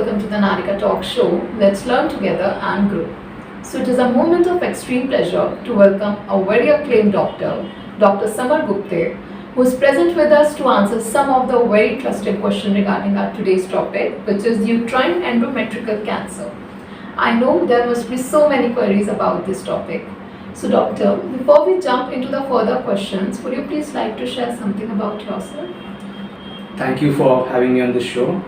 welcome to the Narikaa Talk Show. Let's learn together and grow. So it is a moment of extreme pleasure to welcome a very acclaimed doctor, Dr. Samar Gupta, who is present with us to answer some of the very interesting questions regarding our today's topic, which is uterine endometrial cancer. I know there must be so many queries about this topic. So doctor, before we jump into the further questions, would you please like to share something about yourself? Thank you for having me on this show.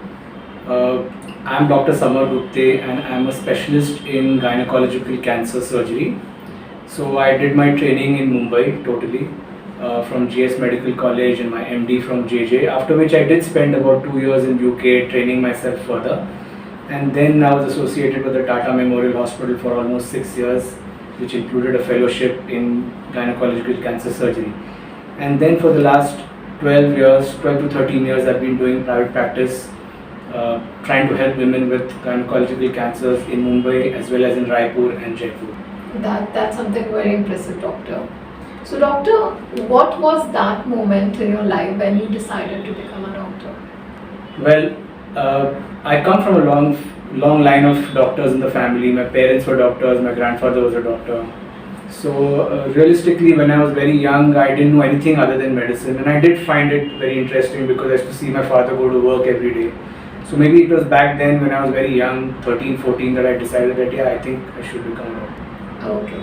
I'm Dr. Samar Gupta and I'm a specialist in gynecological cancer surgery. So I did my training in Mumbai totally from GS Medical College and my MD from JJ, after which I did spend about 2 years in UK training myself further. And then I was associated with the Tata Memorial Hospital for almost 6 years, which included a fellowship in gynecological cancer surgery. And then for the last 12 to 13 years, I've been doing private practice, trying to help women with gynecological cancers in Mumbai as well as in Raipur and Jaipur. That's something very impressive, doctor. So doctor, what was that moment in your life when you decided to become a doctor? Well, I come from a long line of doctors in the family. My parents were doctors, my grandfather was a doctor. So realistically, when I was very young, I didn't know anything other than medicine, and I did find it very interesting because I used to see my father go to work every day. So maybe it was back then when I was very young, 13, 14, that I decided that I think I should become a doctor. Okay.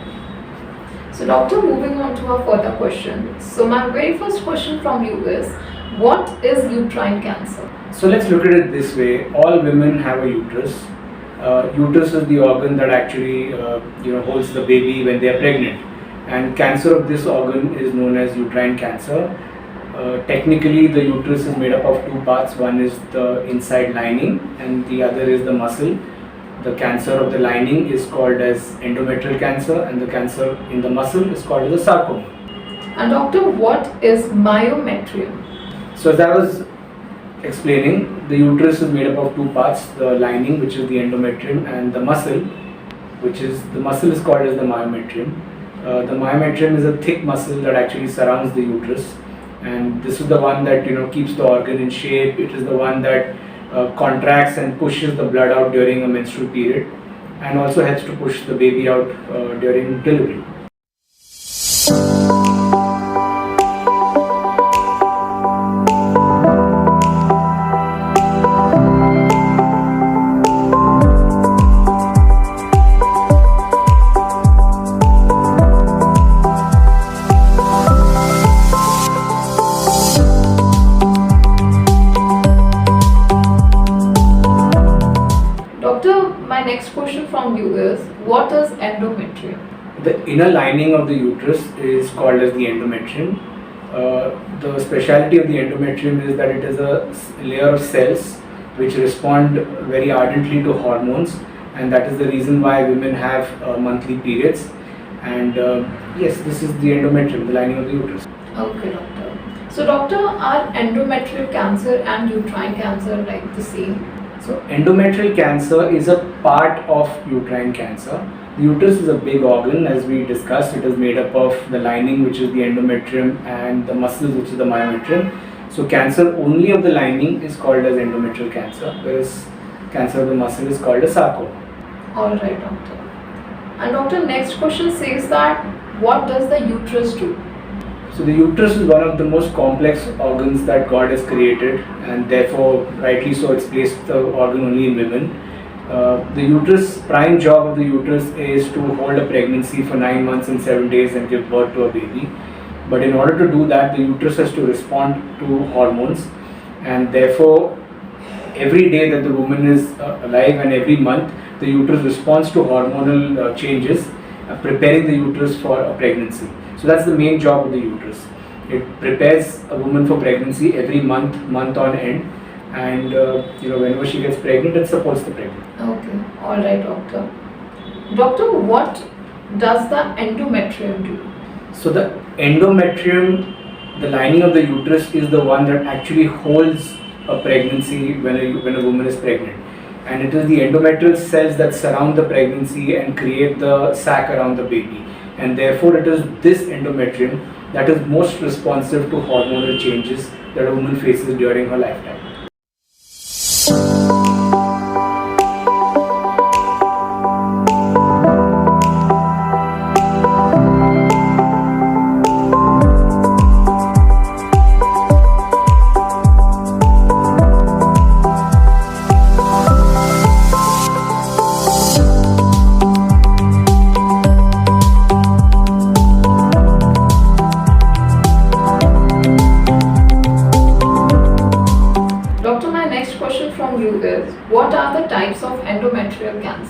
So doctor, moving on to our further question. So my very first question from you is, what is uterine cancer? So let's look at it this way. All women have a uterus. Uterus is the organ that actually holds the baby when they are pregnant. And cancer of this organ is known as uterine cancer. Technically, the uterus is made up of two parts. One is the inside lining and the other is the muscle. The cancer of the lining is called as endometrial cancer and the cancer in the muscle is called as a sarcoma. And doctor, what is myometrium? So as I was explaining, the uterus is made up of two parts, the lining, which is the endometrium, and the muscle, the muscle is called as the myometrium. The myometrium is a thick muscle that actually surrounds the uterus, and this is the one that keeps the organ in shape. It is the one that contracts and pushes the blood out during a menstrual period, and also helps to push the baby out during delivery. My next question from you is, what is endometrium? The inner lining of the uterus is called as the endometrium. The speciality of the endometrium is that it is a layer of cells which respond very ardently to hormones, and that is the reason why women have monthly periods. And yes, this is the endometrium, the lining of the uterus. Okay, doctor. So doctor, are endometrial cancer and uterine cancer like the same? So endometrial cancer is a part of uterine cancer. The uterus is a big organ, as we discussed. It is made up of the lining, which is the endometrium, and the muscles, which is the myometrium. So cancer only of the lining is called as endometrial cancer, whereas cancer of the muscle is called as sarcoma. Alright, doctor. And doctor, next question says that, what does the uterus do? So the uterus is one of the most complex organs that God has created, and therefore rightly so it's placed the organ only in women. The prime job of the uterus is to hold a pregnancy for 9 months and 7 days and give birth to a baby. But in order to do that, the uterus has to respond to hormones, and therefore every day that the woman is alive and every month the uterus responds to hormonal changes, preparing the uterus for a pregnancy. So that's the main job of the uterus. It prepares a woman for pregnancy every month on end, and whenever she gets pregnant, it supports the pregnancy. Okay, all right, doctor. Doctor, what does the endometrium do? So the endometrium, the lining of the uterus, is the one that actually holds a pregnancy when a woman is pregnant, and it is the endometrial cells that surround the pregnancy and create the sac around the baby. And therefore it is this endometrium that is most responsive to hormonal changes that a woman faces during her lifetime.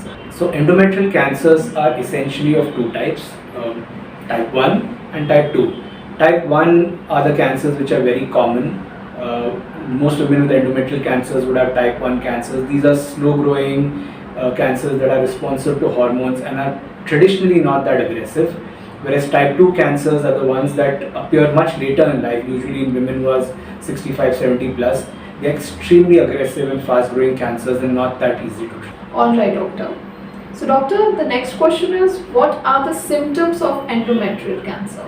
cancer? So endometrial cancers are essentially of two types, type 1 and type 2. Type 1 are the cancers which are very common. Most women with endometrial cancers would have type 1 cancers. These are slow growing cancers that are responsive to hormones and are traditionally not that aggressive. Whereas type 2 cancers are the ones that appear much later in life, usually in women who are 65, 70 plus. They're extremely aggressive and fast growing cancers and not that easy to treat. Alright, doctor. So, doctor, the next question is, what are the symptoms of endometrial cancer?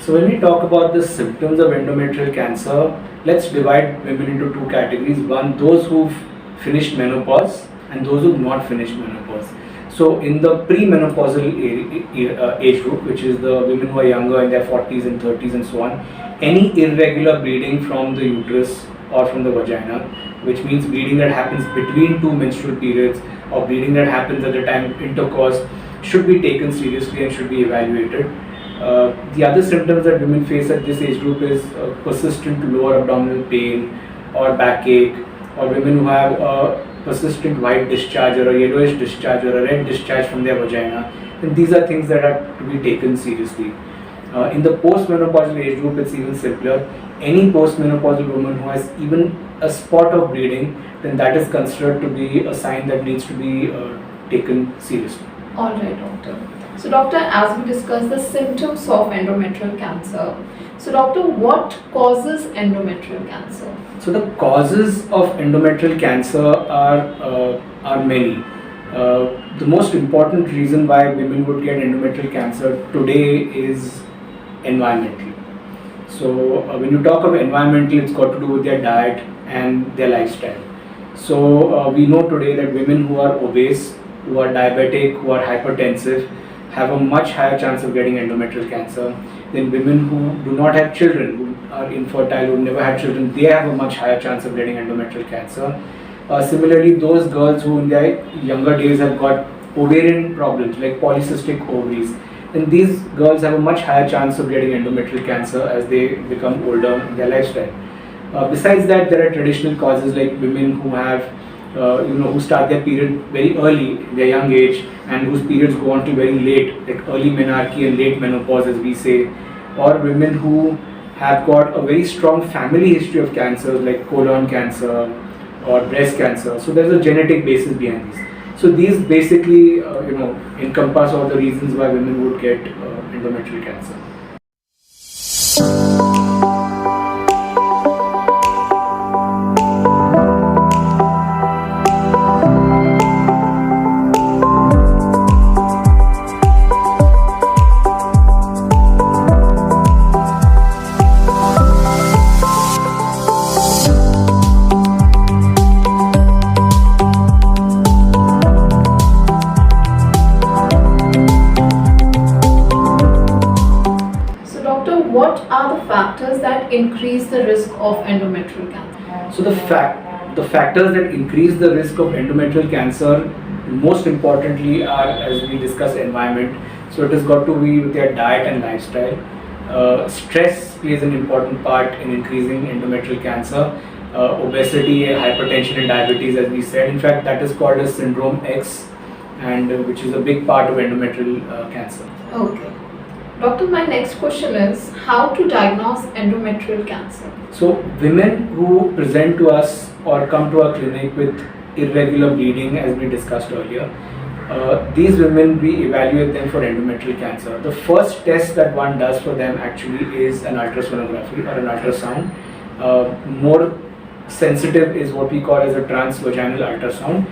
So when we talk about the symptoms of endometrial cancer, let's divide women into two categories. One, those who've finished menopause and those who've not finished menopause. So in the premenopausal age group, which is the women who are younger in their 40s and 30s and so on, any irregular bleeding from the uterus or from the vagina, which means bleeding that happens between two menstrual periods or bleeding that happens at the time of intercourse, should be taken seriously and should be evaluated. The other symptoms that women face at this age group is persistent lower abdominal pain or backache, or women who have a persistent white discharge or a yellowish discharge or a red discharge from their vagina. And these are things that are to be taken seriously. In the postmenopausal age group, it's even simpler. Any postmenopausal woman who has even a spot of bleeding, then that is considered to be a sign that needs to be taken seriously. Alright, doctor. So, doctor, as we discussed the symptoms of endometrial cancer, so doctor, what causes endometrial cancer? So the causes of endometrial cancer are many. The most important reason why women would get endometrial cancer today is environmental. So when you talk of environmental, it's got to do with their diet and their lifestyle. So we know today that women who are obese, who are diabetic, who are hypertensive, have a much higher chance of getting endometrial cancer than women who do not have children, who are infertile, who never had children. They have a much higher chance of getting endometrial cancer. Similarly, those girls who in their younger days have got ovarian problems like polycystic ovaries, and these girls have a much higher chance of getting endometrial cancer as they become older in their lifestyle. Besides that, there are traditional causes like women who have who start their period very early in their young age and whose periods go on to very late, like early menarche and late menopause as we say, or women who have got a very strong family history of cancers like colon cancer or breast cancer. So there's a genetic basis behind these. So these basically encompass all the reasons why women would get endometrial cancer. What are the factors that increase the risk of endometrial cancer? So the factors that increase the risk of endometrial cancer, most importantly, are, as we discussed, environment. So it has got to be with their diet and lifestyle. Stress plays an important part in increasing endometrial cancer. Obesity, hypertension and diabetes, as we said. In fact, that is called as syndrome X, and which is a big part of endometrial cancer. Okay. Doctor, my next question is how to diagnose endometrial cancer? So women who present to us or come to our clinic with irregular bleeding, as we discussed earlier, these women, we evaluate them for endometrial cancer. The first test that one does for them actually is an ultrasonography or an ultrasound. More sensitive is what we call as a transvaginal ultrasound,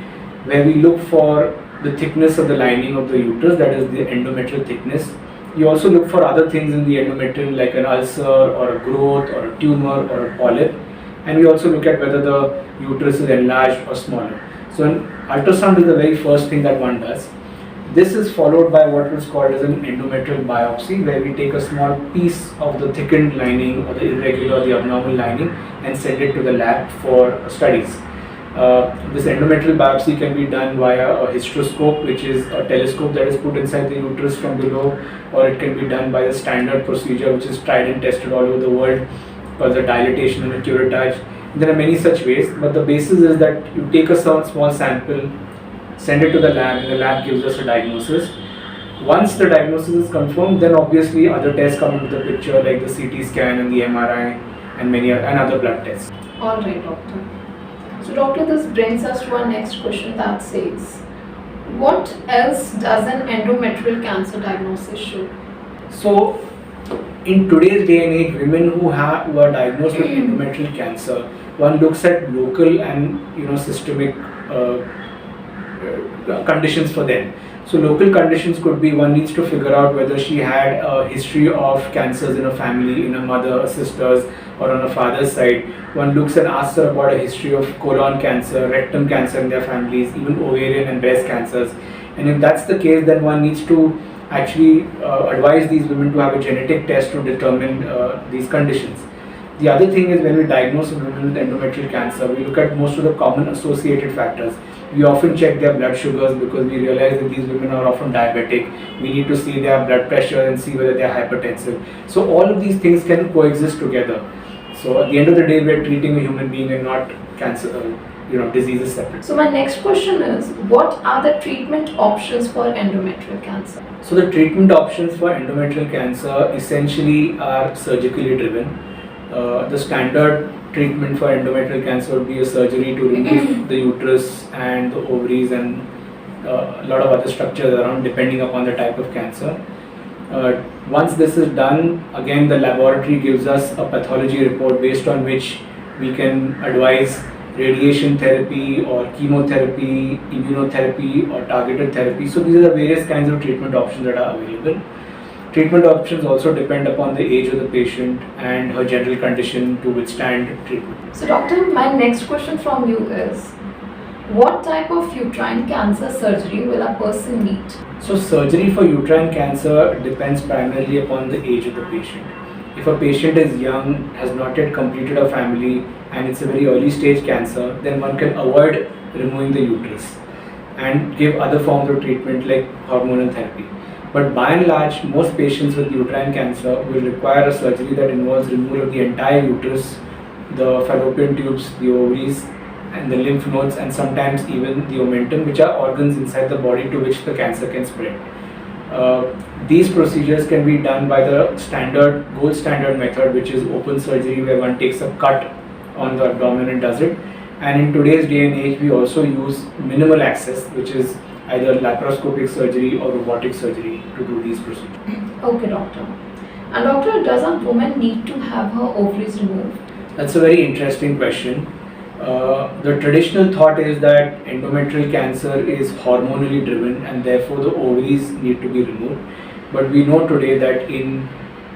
where we look for the thickness of the lining of the uterus, that is the endometrial thickness. You also look for other things in the endometrium like an ulcer or a growth or a tumor or a polyp, and we also look at whether the uterus is enlarged or smaller. So an ultrasound is the very first thing that one does. This is followed by what is called as an endometrial biopsy, where we take a small piece of the thickened lining or the irregular, the abnormal lining, and send it to the lab for studies. This endometrial biopsy can be done via a hysteroscope, which is a telescope that is put inside the uterus from below, or it can be done by the standard procedure which is tried and tested all over the world, called the dilatation and a curettage. There are many such ways, but the basis is that you take a small sample, send it to the lab, and the lab gives us a diagnosis. Once the diagnosis is confirmed, then obviously other tests come into the picture, like the CT scan and the MRI and other blood tests. All right, doctor. So, doctor, this brings us to our next question that says, what else does an endometrial cancer diagnosis show? So, in today's day and age, women who are diagnosed with endometrial cancer, one looks at local and systemic conditions for them. So local conditions could be, one needs to figure out whether she had a history of cancers in her family, in her mother, sisters, or on her father's side. One looks and asks her about a history of colon cancer, rectum cancer in their families, even ovarian and breast cancers. And if that's the case, then one needs to actually advise these women to have a genetic test to determine these conditions. The other thing is, when we diagnose a woman with endometrial cancer, we look at most of the common associated factors. We often check their blood sugars because we realize that these women are often diabetic. We need to see their blood pressure and see whether they are hypertensive. So all of these things can coexist together. So at the end of the day, we are treating a human being and not cancer, diseases separate. So my next question is, what are the treatment options for endometrial cancer? So the treatment options for endometrial cancer essentially are surgically driven. The standard treatment for endometrial cancer would be a surgery to remove the uterus and the ovaries and a lot of other structures around, depending upon the type of cancer. Once this is done, again the laboratory gives us a pathology report based on which we can advise radiation therapy or chemotherapy, immunotherapy or targeted therapy. So these are the various kinds of treatment options that are available. Treatment options also depend upon the age of the patient and her general condition to withstand treatment. So doctor, my next question from you is, what type of uterine cancer surgery will a person need? So surgery for uterine cancer depends primarily upon the age of the patient. If a patient is young, has not yet completed a family, and it's a very early stage cancer, then one can avoid removing the uterus and give other forms of treatment like hormonal therapy. But by and large, most patients with uterine cancer will require a surgery that involves removal of the entire uterus, the fallopian tubes, the ovaries, and the lymph nodes, and sometimes even the omentum, which are organs inside the body to which the cancer can spread. These procedures can be done by the gold standard method, which is open surgery, where one takes a cut on the abdomen and does it. And in today's day and age, we also use minimal access, which is either laparoscopic surgery or robotic surgery to do these procedures. Okay, doctor. And doctor, does a woman need to have her ovaries removed? That's a very interesting question. The traditional thought is that endometrial cancer is hormonally driven and therefore the ovaries need to be removed. But we know today that in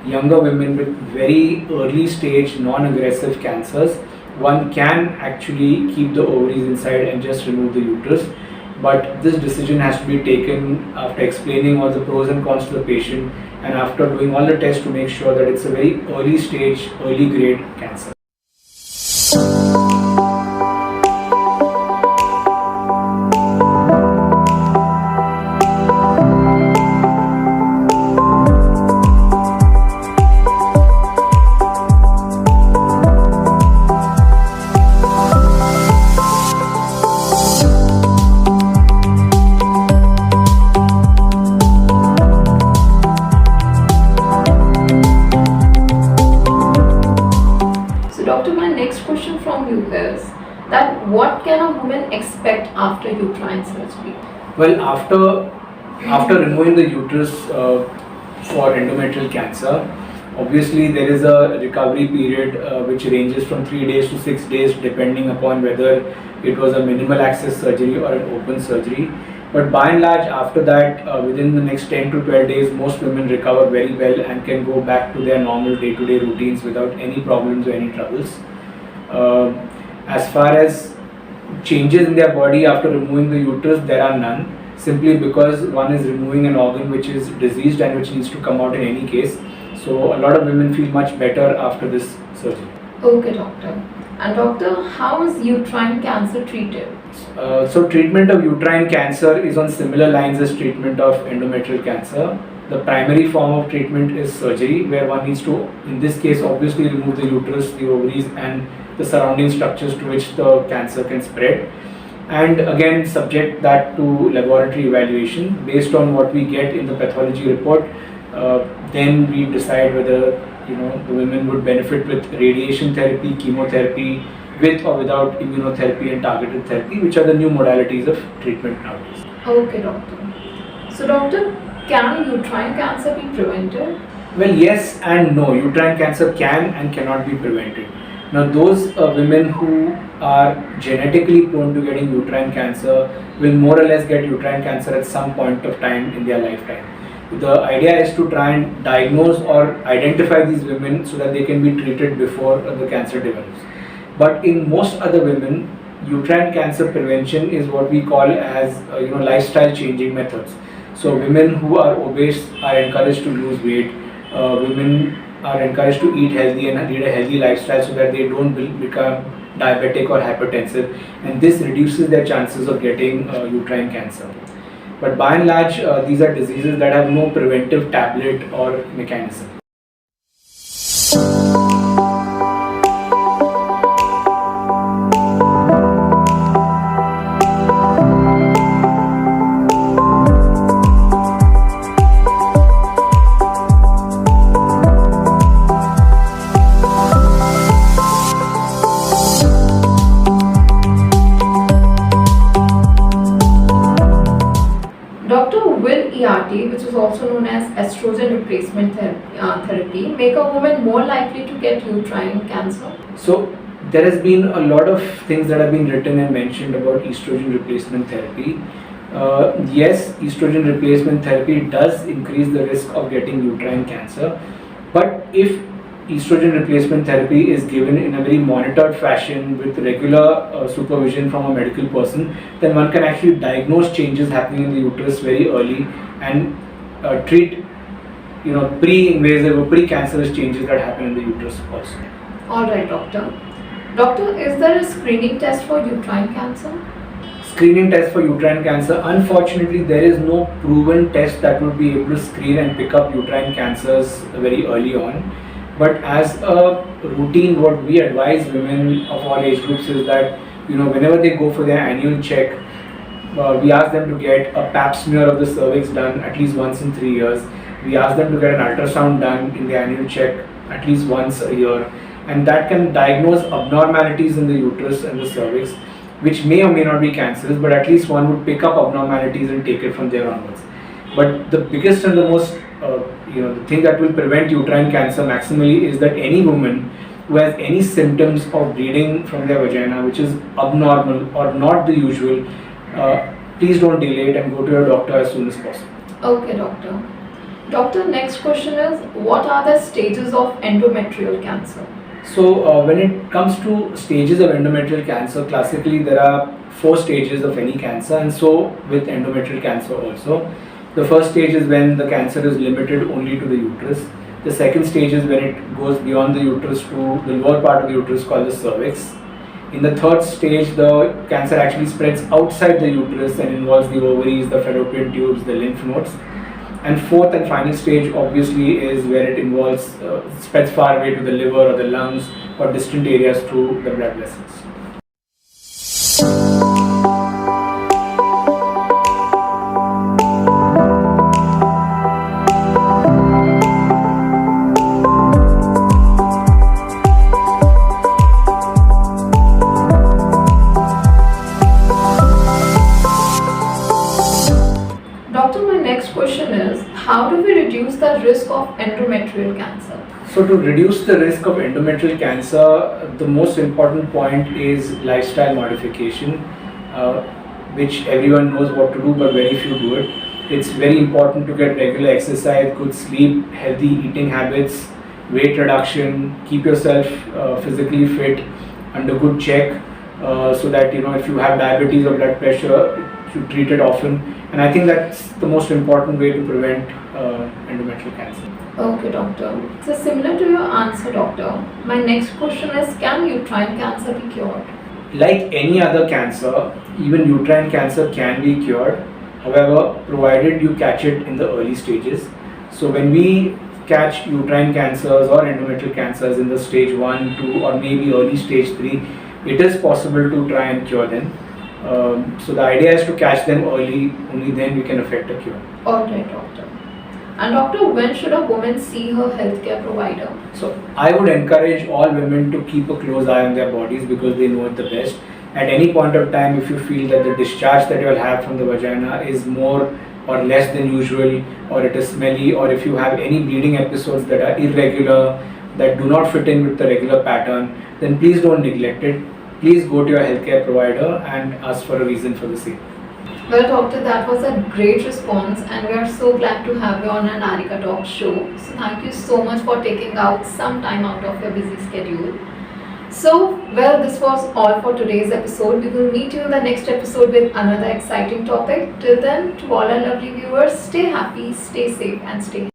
younger women with very early stage non-aggressive cancers, one can actually keep the ovaries inside and just remove the uterus. But this decision has to be taken after explaining all the pros and cons to the patient and after doing all the tests to make sure that it's a very early stage, early grade cancer. What can a woman expect after uterine surgery? Well, after removing the uterus for endometrial cancer, obviously there is a recovery period which ranges from 3 days to 6 days, depending upon whether it was a minimal access surgery or an open surgery. But by and large, after that, within the next 10 to 12 days, most women recover very well and can go back to their normal day-to-day routines without any problems or any troubles. As far as changes in their body after removing the uterus, there are none, simply because one is removing an organ which is diseased and which needs to come out in any case. So a lot of women feel much better after this surgery. Okay, doctor. And doctor, how is uterine cancer treated? So treatment of uterine cancer is on similar lines as treatment of endometrial cancer. The primary form of treatment is surgery, where one needs to, in this case, obviously remove the uterus, the ovaries and the surrounding structures to which the cancer can spread. and again subject that to laboratory evaluation. Based on what we get in the pathology report, then we decide whether the women would benefit with radiation therapy, chemotherapy, with or without immunotherapy and targeted therapy, which are the new modalities of treatment nowadays. Okay, doctor. So, doctor, can uterine cancer be prevented? Well, yes and no. Uterine cancer can and cannot be prevented. Now, those women who are genetically prone to getting uterine cancer will more or less get uterine cancer at some point of time in their lifetime. The idea is to try and diagnose or identify these women so that they can be treated before the cancer develops. But in most other women, uterine cancer prevention is what we call as lifestyle changing methods. So women who are obese are encouraged to lose weight. Women are encouraged to eat healthy and lead a healthy lifestyle so that they don't become diabetic or hypertensive, and this reduces their chances of getting uterine cancer. But by and large, these are diseases that have no preventive tablet or mechanism. Doctor, will ERT, which is also known as estrogen replacement therapy, make a woman more likely to get uterine cancer? So there has been a lot of things that have been written and mentioned about estrogen replacement therapy. Yes, estrogen replacement therapy does increase the risk of getting uterine cancer, but if estrogen replacement therapy is given in a very monitored fashion with regular supervision from a medical person, then one can actually diagnose changes happening in the uterus very early and treat pre-invasive or pre-cancerous changes that happen in the uterus also. Alright, doctor. Doctor, is there a screening test for uterine cancer? Screening test for uterine cancer, unfortunately there is no proven test that would be able to screen and pick up uterine cancers very early on. But as a routine, what we advise women of all age groups is that whenever they go for their annual check, we ask them to get a pap smear of the cervix done at least once in 3 years. We ask them to get an ultrasound done in the annual check at least once a year, and that can diagnose abnormalities in the uterus and the cervix, which may or may not be cancerous, but at least one would pick up abnormalities and take it from there onwards. But the biggest and the most the thing that will prevent uterine cancer maximally is that any woman who has any symptoms of bleeding from their vagina which is abnormal or not the usual, please don't delay it and go to your doctor as soon as possible. Okay, doctor. Doctor, next question is, what are the stages of endometrial cancer? So when it comes to stages of endometrial cancer, classically there are 4 stages of any cancer, and so with endometrial cancer also. The first stage is when the cancer is limited only to the uterus. The second stage is when it goes beyond the uterus to the lower part of the uterus called the cervix. In the third stage, the cancer actually spreads outside the uterus and involves the ovaries, the fallopian tubes, the lymph nodes. And fourth and final stage obviously is where it involves, spreads far away to the liver or the lungs or distant areas through the blood vessels. How do we reduce the risk of endometrial cancer? So to reduce the risk of endometrial cancer, the most important point is lifestyle modification, which everyone knows what to do but very few do it. It's very important to get regular exercise, good sleep, healthy eating habits, weight reduction, keep yourself physically fit, under good check, so that if you have diabetes or blood pressure, you treat it often. And I think that's the most important way to prevent endometrial cancer. Okay, doctor. So similar to your answer, doctor, my next question is, can uterine cancer be cured? Like any other cancer, even uterine cancer can be cured. However, provided you catch it in the early stages. So when we catch uterine cancers or endometrial cancers in the stage 1, 2 or maybe early stage 3, it is possible to try and cure them. So the idea is to catch them early, only then we can effect a cure. Alright, doctor. And doctor, when should a woman see her healthcare provider? So I would encourage all women to keep a close eye on their bodies because they know it the best. At any point of time, if you feel that the discharge that you will have from the vagina is more or less than usual, or it is smelly, or if you have any bleeding episodes that are irregular, that do not fit in with the regular pattern, then please don't neglect it. Please go to your healthcare provider and ask for a reason for the same. Well, doctor, that was a great response, and we are so glad to have you on a Narikaa Talk Show. So thank you so much for taking out some time out of your busy schedule. So, well, this was all for today's episode. We will meet you in the next episode with another exciting topic. Till then, to all our lovely viewers, stay happy, stay safe, and stay